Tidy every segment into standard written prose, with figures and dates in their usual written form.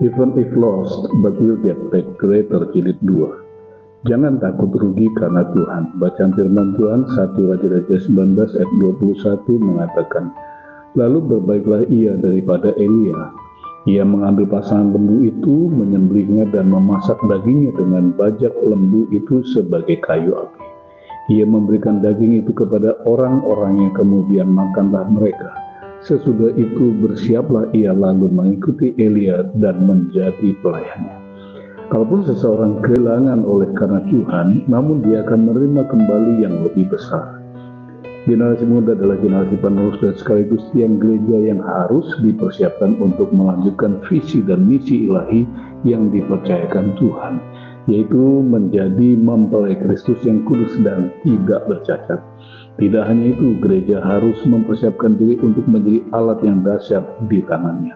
Even if lost, but we'll get back greater, jilid 2. Jangan takut rugi karena Tuhan. Bacaan firman Tuhan 1 Raja-Raja 19 ayat 21 mengatakan, lalu berbaiklah ia daripada Elia. Ia mengambil pasangan lembu itu, menyembelihnya dan memasak dagingnya dengan bajak lembu itu sebagai kayu api. Ia memberikan daging itu kepada orang-orang yang kemudian makanlah mereka. Sesudah itu bersiaplah ia lalu mengikuti Elia dan menjadi pelayannya. Kalaupun seseorang kehilangan oleh karena Tuhan, namun dia akan menerima kembali yang lebih besar. Generasi muda adalah generasi penerus dan sekaligus tiang gereja yang harus dipersiapkan untuk melanjutkan visi dan misi ilahi yang dipercayakan Tuhan, yaitu menjadi mempelai Kristus yang kudus dan tidak bercacat. Tidak hanya itu, gereja harus mempersiapkan diri untuk menjadi alat yang dahsyat di tangannya.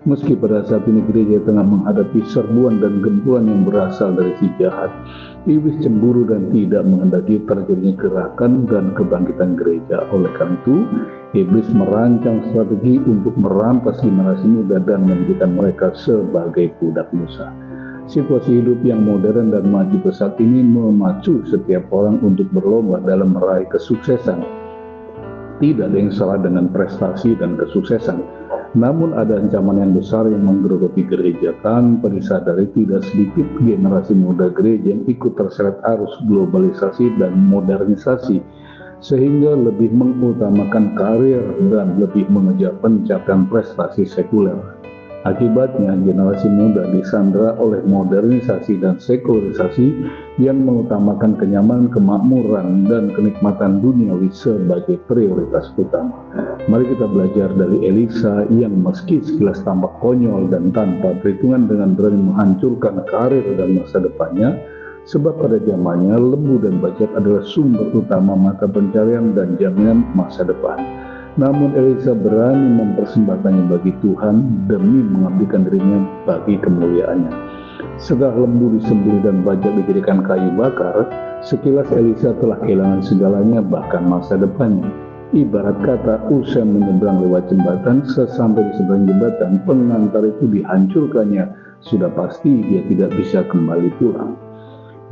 Meski pada saat ini gereja tengah menghadapi serbuan dan gempuran yang berasal dari si jahat, iblis cemburu dan tidak menghendaki terjadinya gerakan dan kebangkitan gereja. Oleh karena itu, iblis merancang strategi untuk merampas generasi muda dan menjadikan mereka sebagai budak Musa. Situasi hidup yang modern dan maju pesat ini memacu setiap orang untuk berlomba dalam meraih kesuksesan. Tidak ada yang salah dengan prestasi dan kesuksesan, namun ada ancaman yang besar yang menggerogoti gereja. Tanpa disadari, tidak sedikit generasi muda gereja yang ikut terseret arus globalisasi dan modernisasi, sehingga lebih mengutamakan karir dan lebih mengejar pencapaian prestasi sekuler. Akibatnya, generasi muda disandera oleh modernisasi dan sekularisasi yang mengutamakan kenyamanan, kemakmuran, dan kenikmatan duniawi sebagai prioritas utama. Mari kita belajar dari Elisa yang meski sekilas tampak konyol dan tanpa perhitungan dengan berani menghancurkan karir dan masa depannya, sebab pada zamannya lembu dan bajak adalah sumber utama mata pencarian dan jaminan masa depan. Namun Elisa berani mempersembahkannya bagi Tuhan demi mengabdikan dirinya bagi kemuliaannya. Setelah lembu disembelih dan bajak dijadikan kayu bakar, sekilas Elisa telah kehilangan segalanya, bahkan masa depannya. Ibarat kata, usai menyeberang lewat jembatan, sesampai di seberang jembatan, pengantar itu dihancurkannya. Sudah pasti dia tidak bisa kembali pulang.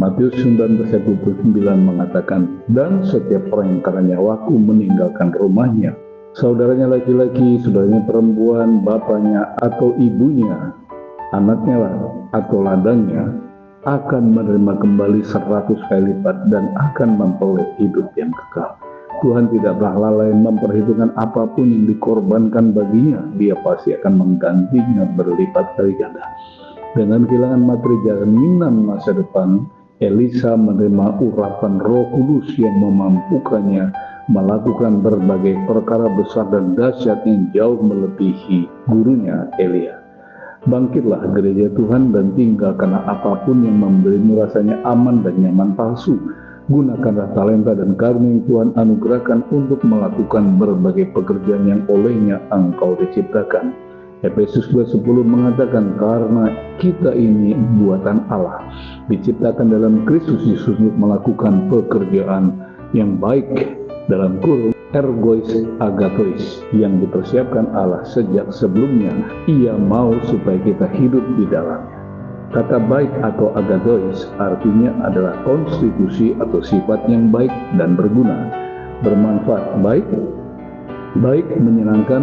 Matius 19:29 mengatakan, dan setiap orang yang karena nyawaku meninggalkan rumahnya, saudaranya laki-laki, saudaranya perempuan, bapaknya atau ibunya, anaknya atau ladangnya, akan menerima kembali 100 kali lipat dan akan memperoleh hidup yang kekal. Tuhan tidak pernah lalai memperhitungkan apapun yang dikorbankan baginya, dia pasti akan menggantinya berlipat kali ganda. Dengan kehilangan materi jaminan masa depan, Elisa menerima urapan Roh Kudus yang memampukannya melakukan berbagai perkara besar dan dahsyat yang jauh melebihi gurunya Elia. Bangkitlah gereja Tuhan dan tinggalkanlah apapun yang memberimu rasanya aman dan nyaman palsu. Gunakanlah talenta dan karunia yang Tuhan anugerahkan untuk melakukan berbagai pekerjaan yang olehnya engkau diciptakan. Efesus 2:10 mengatakan, karena kita ini buatan Allah, diciptakan dalam Kristus Yesus untuk melakukan pekerjaan yang baik, dalam kurung ergois agathos, yang dipersiapkan Allah sejak sebelumnya ia mau supaya kita hidup di dalamnya. Kata baik atau agathos artinya adalah konstitusi atau sifat yang baik dan berguna, bermanfaat, baik, menyenangkan,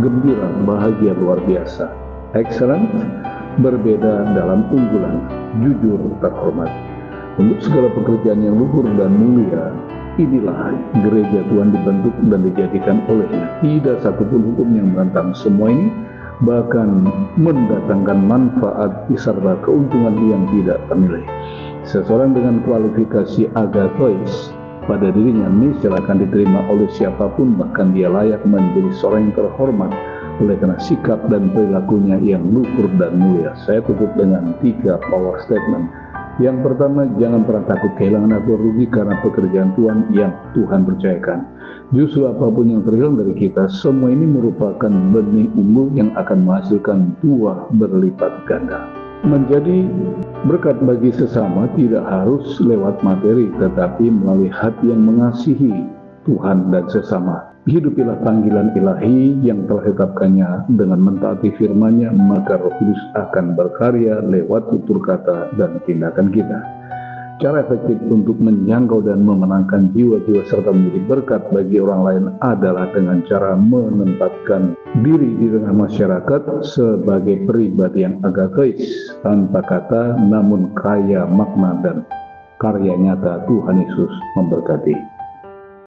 gembira, bahagia, luar biasa, excellent, berbeda dalam unggulan, jujur, terhormat. Untuk segala pekerjaan yang luhur dan mulia, inilah gereja Tuhan dibentuk dan dijadikan olehnya. Tidak satupun hukum yang menentang semua ini, bahkan mendatangkan manfaat serta keuntungan yang tidak ternilai. Seseorang dengan kualifikasi agathos pada dirinya niscaya akan diterima oleh siapapun, bahkan dia layak menjadi seorang yang terhormat oleh karena sikap dan perilakunya yang luhur dan mulia. Saya tutup dengan 3 power statement. Yang pertama, jangan pernah takut kehilangan atau rugi karena pekerjaan Tuhan yang Tuhan percayakan. Justru apapun yang terhilang dari kita, semua ini merupakan benih unggul yang akan menghasilkan buah berlipat ganda. Menjadi berkat bagi sesama tidak harus lewat materi, tetapi melalui hati yang mengasihi Tuhan dan sesama. Hidupilah panggilan ilahi yang telah ditetapkannya dengan mentaati firman-Nya, maka Roh Kudus akan berkarya lewat tutur kata dan tindakan kita. Cara efektif untuk menjangkau dan memenangkan jiwa-jiwa serta menjadi berkat bagi orang lain adalah dengan cara menempatkan diri di tengah masyarakat sebagai pribadi yang agapeis, tanpa kata namun kaya makna dan karya nyata. Tuhan Yesus memberkati.